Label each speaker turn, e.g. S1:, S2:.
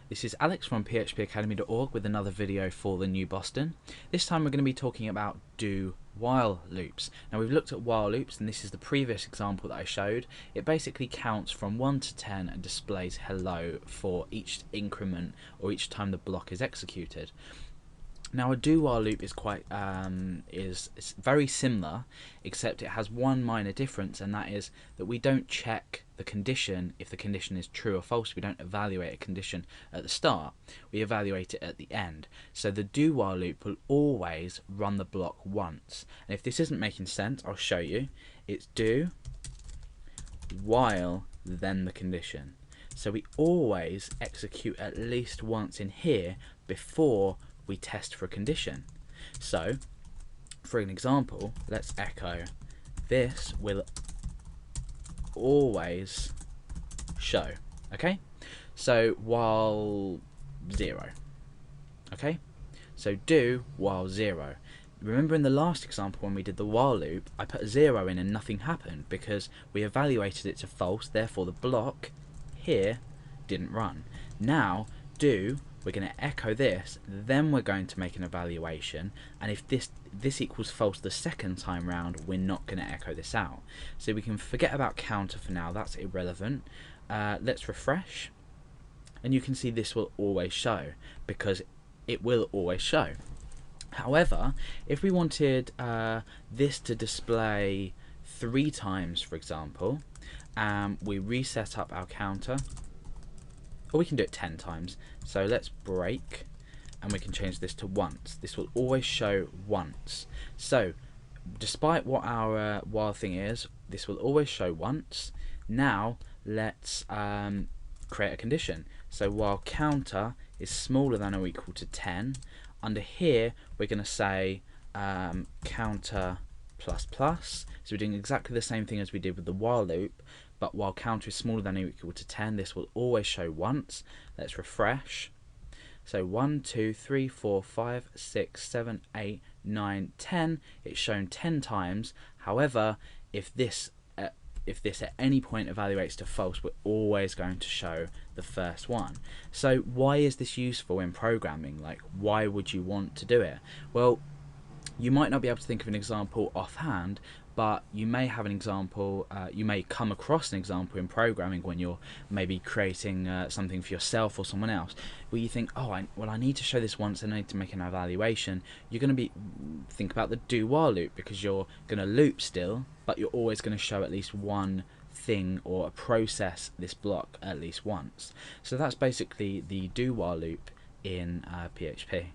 S1: This is Alex from phpacademy.org with another video for the New Boston. This time we're going to be talking about do-while loops. Now we've looked at while loops, and this is the previous example that I showed. It basically counts from 1 to 10 and displays hello for each increment or each time the block is executed. Now a do-while loop is it's very similar, except it has one minor difference, and that is that we don't check the condition if the condition is true or false. We don't evaluate a condition at the start, we evaluate it at the end. So the do-while loop will always run the block once, and if this isn't making sense, I'll show you. It's do while then the condition. So we always execute at least once in here before we test for a condition. So for an example, let's echo this will always show. Okay, so while 0. Okay, so do while 0. Remember in the last example when we did the while loop, I put a 0 in and nothing happened because we evaluated it to false, therefore the block here didn't run. Now do, we're going to echo this, then we're going to make an evaluation, and if this equals false the second time round, we're not going to echo this out. So we can forget about counter for now, that's irrelevant. Let's refresh, and you can see this will always show, because it will always show. However, if we wanted this to display 3 times, for example, we reset up our counter, or we can do it 10 times. So let's break, and we can change this to once. This will always show once. So despite what our while thing is, this will always show once. Now let's create a condition. So while counter is smaller than or equal to 10, under here we're going to say counter plus plus. So we're doing exactly the same thing as we did with the while loop, but while counter is smaller than or equal to 10, this will always show once. Let's refresh. So 1, 2, 3, 4, 5, 6, 7, 8, 9, 10. It's shown 10 times. However, if this at any point evaluates to false, we're always going to show the first one. So why is this useful in programming? Like, why would you want to do it? Well, you might not be able to think of an example offhand, but you may have an example, you may come across an example in programming when you're maybe creating something for yourself or someone else, where you think, oh, I need to show this once and I need to make an evaluation. You're going to think about the do while loop, because you're going to loop still, but you're always going to show at least one thing or a process this block at least once. So that's basically the do while loop in PHP.